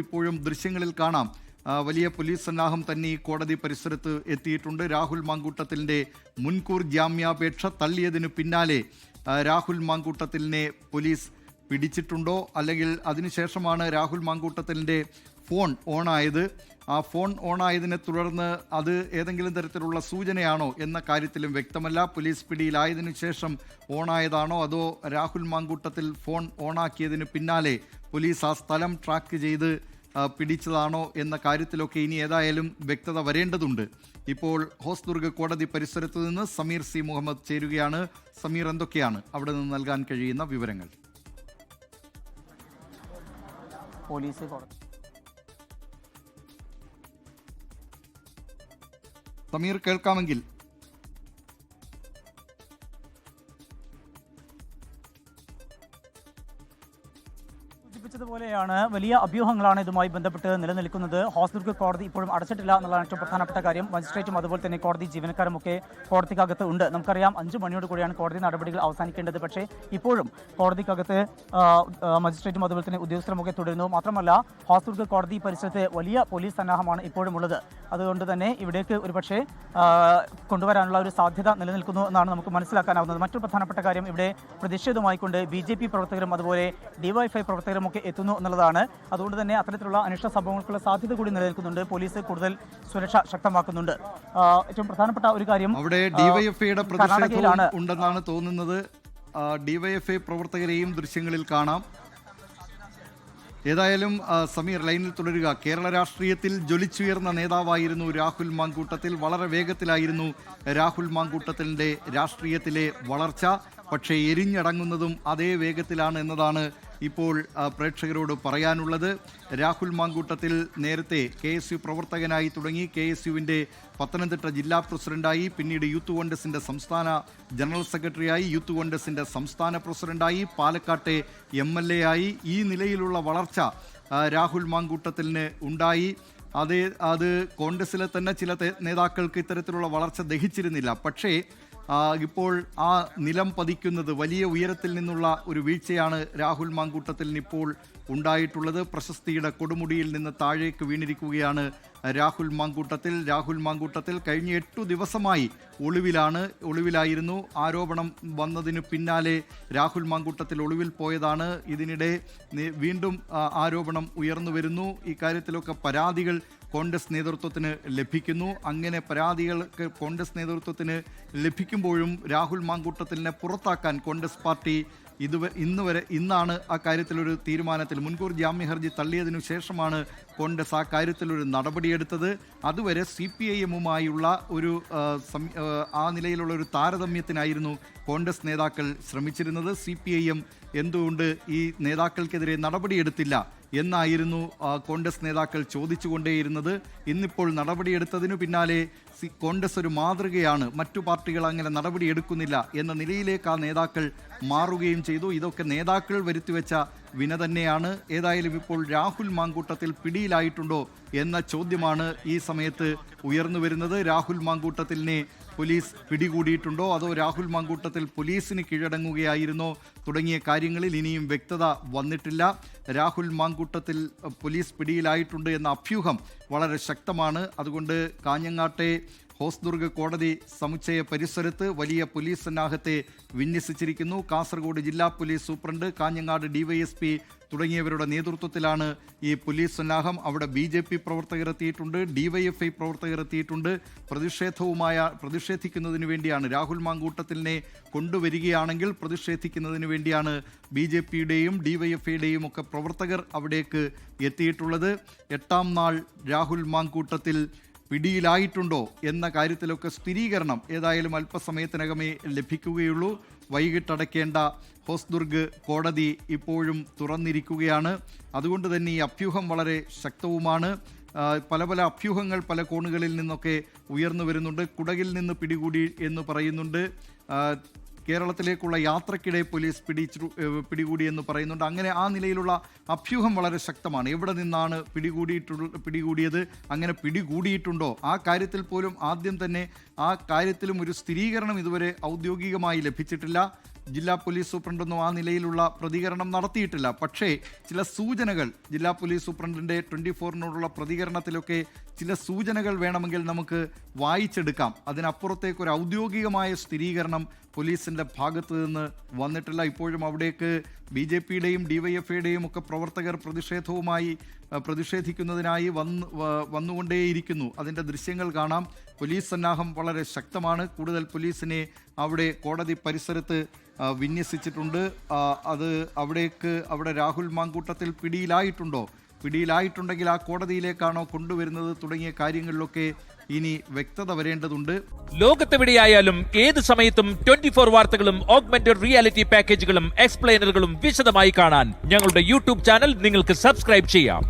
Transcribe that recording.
ഇപ്പോഴും ദൃശ്യങ്ങളിൽ കാണാം. വലിയ പോലീസ് സന്നാഹം തന്നെ ഈ കോടതി പരിസരത്ത് എത്തിയിട്ടുണ്ട്. രാഹുൽ മാങ്കൂട്ടത്തിലിൻ്റെ മുൻകൂർ ജാമ്യാപേക്ഷ തള്ളിയതിനു പിന്നാലെ രാഹുൽ മാങ്കൂട്ടത്തിലിനെ പോലീസ് പിടിച്ചിട്ടുണ്ടോ, അല്ലെങ്കിൽ അതിനുശേഷമാണ് രാഹുൽ മാങ്കൂട്ടത്തിലിൻ്റെ ഫോൺ ഓണായത്. ആ ഫോൺ ഓണായതിനെ തുടർന്ന് അത് ഏതെങ്കിലും തരത്തിലുള്ള സൂചനയാണോ എന്ന കാര്യത്തിലും വ്യക്തമല്ല. പോലീസ് പിടിയിലായതിനു ശേഷം ഓണായതാണോ അതോ രാഹുൽ മാങ്കൂട്ടത്തിൽ ഫോൺ ഓണാക്കിയതിന് പിന്നാലെ പോലീസ് ആ സ്ഥലം ട്രാക്ക് ചെയ്ത് പിടിച്ചതാണോ എന്ന കാര്യത്തിലൊക്കെ ഇനി ഏതായാലും വ്യക്തത വരേണ്ടതുണ്ട്. ഇപ്പോൾ ഹോസ്ദുർഗ് കോടതി പരിസരത്ത് നിന്ന് സമീർ സി മുഹമ്മദ് ചേരുകയാണ്. സമീർ, എന്തൊക്കെയാണ് അവിടെ നിന്ന് നൽകാൻ കഴിയുന്ന വിവരങ്ങൾ? സമീർ, കേൾക്കാമെങ്കിൽ. പോലെയാണ് വലിയ അഭ്യൂഹങ്ങളാണ് ഇതുമായി ബന്ധപ്പെട്ട് നിലനിൽക്കുന്നത്. ഹോസ്ദുർഗ് കോടതി ഇപ്പോഴും അടച്ചിട്ടില്ല എന്നുള്ളതാണ് ഏറ്റവും പ്രധാനപ്പെട്ട കാര്യം. മജിസ്ട്രേറ്റും അതുപോലെ തന്നെ കോടതി ജീവനക്കാരും ഒക്കെ കോടതിക്കകത്ത് ഉണ്ട്. നമുക്കറിയാം 5 മണിയോട് കൂടിയാണ് കോടതി നടപടികൾ അവസാനിക്കേണ്ടത്. പക്ഷേ ഇപ്പോഴും കോടതിക്കകത്ത് മജിസ്ട്രേറ്റും അതുപോലെ തന്നെ ഉദ്യോഗസ്ഥരുമൊക്കെ തുടരുന്നു. മാത്രമല്ല, ഹോസ്ദുർഗ് കോടതി പരിസരത്ത് വലിയ പോലീസ് സന്നാഹമാണ് ഇപ്പോഴും ഉള്ളത്. അതുകൊണ്ട് തന്നെ ഇവിടേക്ക് ഒരുപക്ഷെ കൊണ്ടുവരാനുള്ള ഒരു സാധ്യത നിലനിൽക്കുന്നു എന്നാണ് നമുക്ക് മനസ്സിലാക്കാനാവുന്നത്. മറ്റൊരു പ്രധാനപ്പെട്ട കാര്യം, ഇവിടെ പ്രതിഷേധമായിക്കൊണ്ട് BJP പ്രവർത്തകരും അതുപോലെ DYFI പ്രവർത്തകരും ഒക്കെ എത്തുന്നു എന്നുള്ളതാണ്. അതുകൊണ്ട് തന്നെ അത്തരത്തിലുള്ള അനിഷ്ട സംഭവങ്ങൾക്കുള്ള സാധ്യത കൂടി നിലനിൽക്കുന്നുണ്ട്. പോലീസ് കൂടുതൽ സുരക്ഷ ശക്തമാക്കുന്നുണ്ട്. ഏറ്റവും പ്രധാനപ്പെട്ട ഒരു കാര്യം, അവിടെ ഡിവൈഎഫ്ഐയുടെ പ്രതിഷേധം ഉണ്ടെന്നാണ് തോന്നുന്നത്. DYFI പ്രവർത്തകരെയും ദൃശ്യങ്ങളിൽ കാണാം. ഏതായാലും സമീർ, ലൈനിൽ തുടരുക. കേരള രാഷ്ട്രീയത്തിൽ ജ്വലിച്ചുയർന്ന നേതാവായിരുന്നു രാഹുൽ മാങ്കൂട്ടത്തിൽ. വളരെ വേഗത്തിലായിരുന്നു രാഹുൽ മാങ്കൂട്ടത്തിലിൻ്റെ രാഷ്ട്രീയത്തിലെ വളർച്ച. പക്ഷേ എരിഞ്ഞടങ്ങുന്നതും അതേ വേഗത്തിലാണ് എന്നതാണ് ഇപ്പോൾ പ്രേക്ഷകരോട് പറയാനുള്ളത്. രാഹുൽ മാങ്കൂട്ടത്തിൽ നേരത്തെ KSU പ്രവർത്തകനായി തുടങ്ങി. KSUവിൻ്റെ പത്തനംതിട്ട ജില്ലാ പ്രസിഡന്റായി, പിന്നീട് യൂത്ത് കോൺഗ്രസിൻ്റെ സംസ്ഥാന ജനറൽ സെക്രട്ടറിയായി, യൂത്ത് കോൺഗ്രസിൻ്റെ സംസ്ഥാന പ്രസിഡന്റായി, പാലക്കാട്ടെ MLA ആയി. ഈ നിലയിലുള്ള വളർച്ച രാഹുൽ മാങ്കൂട്ടത്തിലിന് ഉണ്ടായി. അത് കോൺഗ്രസിലെ തന്നെ ചില നേതാക്കൾക്ക് ഇത്തരത്തിലുള്ള വളർച്ച ദഹിച്ചിരുന്നില്ല. പക്ഷേ ഇപ്പോൾ ആ നിലം പതിക്കുന്നത്, വലിയ ഉയരത്തിൽ നിന്നുള്ള ഒരു വീഴ്ചയാണ് രാഹുൽ മാങ്കൂട്ടത്തിലിന് ഇപ്പോൾ ഉണ്ടായിട്ടുള്ളത്. പ്രശസ്തിയുടെ കൊടുമുടിയിൽ നിന്ന് താഴേക്ക് വീണിരിക്കുകയാണ് രാഹുൽ മാങ്കൂട്ടത്തിൽ കഴിഞ്ഞ 8 ദിവസമായി ഒളിവിലായിരുന്നു. ആരോപണം വന്നതിന് പിന്നാലെ രാഹുൽ മാങ്കൂട്ടത്തിൽ ഒളിവിൽ പോയതാണ്. ഇതിനിടെ വീണ്ടും ആരോപണം ഉയർന്നു വരുന്നു. ഇക്കാര്യത്തിലൊക്കെ പരാതികൾ കോൺഗ്രസ് നേതൃത്വത്തിന് ലഭിക്കുന്നു. അങ്ങനെ പരാതികൾക്ക് കോൺഗ്രസ് നേതൃത്വത്തിന് ലഭിക്കുമ്പോഴും രാഹുൽ മാങ്കൂട്ടത്തിലിനെ പുറത്താക്കാൻ കോൺഗ്രസ് പാർട്ടി ഇന്നാണ് ആ കാര്യത്തിലൊരു തീരുമാനത്തിൽ, മുൻകൂർ ജാമ്യ ഹർജി തള്ളിയതിനു ശേഷമാണ് കോൺഗ്രസ് ആ കാര്യത്തിലൊരു നടപടിയെടുത്തത്. അതുവരെ CPIMുമായുള്ള ഒരു ആ നിലയിലുള്ള ഒരു താരതമ്യത്തിനായിരുന്നു കോൺഗ്രസ് നേതാക്കൾ ശ്രമിച്ചിരുന്നത്. CPIM എന്തുകൊണ്ട് ഈ നേതാക്കൾക്കെതിരെ നടപടിയെടുത്തില്ല എന്നായിരുന്നു കോൺഗ്രസ് നേതാക്കൾ ചോദിച്ചുകൊണ്ടേയിരുന്നത്. ഇന്നിപ്പോൾ നടപടിയെടുത്തതിനു പിന്നാലെ കോൺഗ്രസ് ഒരു മാതൃകയാണ്, മറ്റു പാർട്ടികൾ അങ്ങനെ നടപടിയെടുക്കുന്നില്ല എന്ന നിലയിലേക്ക് ആ നേതാക്കൾ മാറുകയും ചെയ്തു. ഇതൊക്കെ നേതാക്കൾ വരുത്തിവെച്ച വിന തന്നെയാണ്. ഏതായാലും ഇപ്പോൾ രാഹുൽ മാങ്കൂട്ടത്തിൽ പിടിയിലായിട്ടുണ്ടോ എന്ന ചോദ്യമാണ് ഈ സമയത്ത് ഉയർന്നു വരുന്നത്. രാഹുൽ മാങ്കൂട്ടത്തിലിനെ പോലീസ് പിടികൂടിയിട്ടുണ്ടോ അതോ രാഹുൽ മാങ്കൂട്ടത്തിൽ പോലീസിന് കീഴടങ്ങുകയായിരുന്നോ തുടങ്ങിയ കാര്യങ്ങളിൽ ഇനിയും വ്യക്തത വന്നിട്ടില്ല. രാഹുൽ മാങ്കൂട്ടത്തിൽ പോലീസ് പിടിയിലായിട്ടുണ്ട് എന്ന അഭ്യൂഹം വളരെ ശക്തമാണ്. അതുകൊണ്ട് കാഞ്ഞങ്ങാട്ടെ ഹോസ്ദുർഗ് കോടതി സമുച്ചയ പരിസരത്ത് വലിയ പോലീസ് സന്നാഹത്തെ വിന്യസിച്ചിരിക്കുന്നു. കാസർഗോഡ് ജില്ലാ പോലീസ് സൂപ്രണ്ട്, കാഞ്ഞങ്ങാട് DYSP തുടങ്ങിയവരുടെ നേതൃത്വത്തിലാണ് ഈ പോലീസ് സന്നാഹം. അവിടെ BJP പ്രവർത്തകർ എത്തിയിട്ടുണ്ട്, DYFI പ്രവർത്തകർ എത്തിയിട്ടുണ്ട്. പ്രതിഷേധിക്കുന്നതിന് വേണ്ടിയാണ്, രാഹുൽ മാങ്കൂട്ടത്തിലിനെ കൊണ്ടുവരികയാണെങ്കിൽ പ്രതിഷേധിക്കുന്നതിന് വേണ്ടിയാണ് BJPയുടെയും DYFIയുടെയും ഒക്കെ പ്രവർത്തകർ അവിടേക്ക് എത്തിയിട്ടുള്ളത്. 8ാം നാൾ രാഹുൽ മാങ്കൂട്ടത്തിൽ പിടിയിലായിട്ടുണ്ടോ എന്ന കാര്യത്തിലൊക്കെ സ്ഥിരീകരണം ഏതായാലും അല്പസമയത്തിനകമേ ലഭിക്കുകയുള്ളൂ. വൈകിട്ടടയ്ക്കേണ്ട ഹോസ്ദുർഗ് കോടതി ഇപ്പോഴും തുറന്നിരിക്കുകയാണ്. അതുകൊണ്ട് തന്നെ ഈ അഭ്യൂഹം വളരെ ശക്തവുമാണ്. പല അഭ്യൂഹങ്ങൾ പല കോണുകളിൽ നിന്നൊക്കെ ഉയർന്നു വരുന്നുണ്ട്. കുടകിൽ നിന്ന് പിടികൂടി എന്ന് പറയുന്നുണ്ട്. കേരളത്തിലേക്കുള്ള യാത്രക്കിടെ പോലീസ് പിടികൂടി എന്ന് പറയുന്നുണ്ട്. അങ്ങനെ ആ നിലയിലുള്ള അഭ്യൂഹം വളരെ ശക്തമാണ്. എവിടെ നിന്നാണ് പിടികൂടിയത്, അങ്ങനെ പിടികൂടിയിട്ടുണ്ടോ, ആ കാര്യത്തിൽ പോലും ആദ്യം തന്നെ ആ കാര്യത്തിലും ഒരു സ്ഥിരീകരണം ഇതുവരെ ഔദ്യോഗികമായി ലഭിച്ചിട്ടില്ല. ജില്ലാ പോലീസ് സൂപ്രണ്ടൊന്നും ആ നിലയിലുള്ള പ്രതികരണം നടത്തിയിട്ടില്ല. പക്ഷേ ചില സൂചനകൾ ജില്ലാ പോലീസ് സൂപ്രണ്ടിൻ്റെ 24-നോടുള്ള പ്രതികരണത്തിലൊക്കെ ചില സൂചനകൾ വേണമെങ്കിൽ നമുക്ക് വായിച്ചെടുക്കാം. അതിനപ്പുറത്തേക്ക് ഒരു ഔദ്യോഗികമായ സ്ഥിരീകരണം പോലീസിൻ്റെ ഭാഗത്ത് നിന്ന് വന്നിട്ടില്ല. ഇപ്പോഴും അവിടേക്ക് BJPയുടെയും DYFIയുടെയും ഒക്കെ പ്രവർത്തകർ പ്രതിഷേധിക്കുന്നതിനായി വന്നുകൊണ്ടേയിരിക്കുന്നു. അതിൻ്റെ ദൃശ്യങ്ങൾ കാണാം. പോലീസ് സന്നാഹം വളരെ ശക്തമാണ്. കൂടുതൽ പോലീസിനെ അവിടെ കോടതി പരിസരത്ത് വിന്യസിച്ചിട്ടുണ്ട്. അവിടെ രാഹുൽ മാങ്കൂട്ടത്തിൽ പിടിയിലായിട്ടുണ്ടെങ്കിൽ ആ കോടതിയിലേക്കാണോ കൊണ്ടുവരുന്നത് തുടങ്ങിയ കാര്യങ്ങളിലൊക്കെ ഇനി വ്യക്തത വരേണ്ടതുണ്ട്. ലോകത്തെവിടെയായാലും ഏത് സമയത്തും 24 വാർത്തകളും ഓഗ്മെന്റഡ് റിയാലിറ്റി പാക്കേജുകളും എക്സ്പ്ലെയിനറുകളും വിശദമായി കാണാൻ ഞങ്ങളുടെ യൂട്യൂബ് ചാനൽ നിങ്ങൾക്ക് സബ്സ്ക്രൈബ് ചെയ്യാം.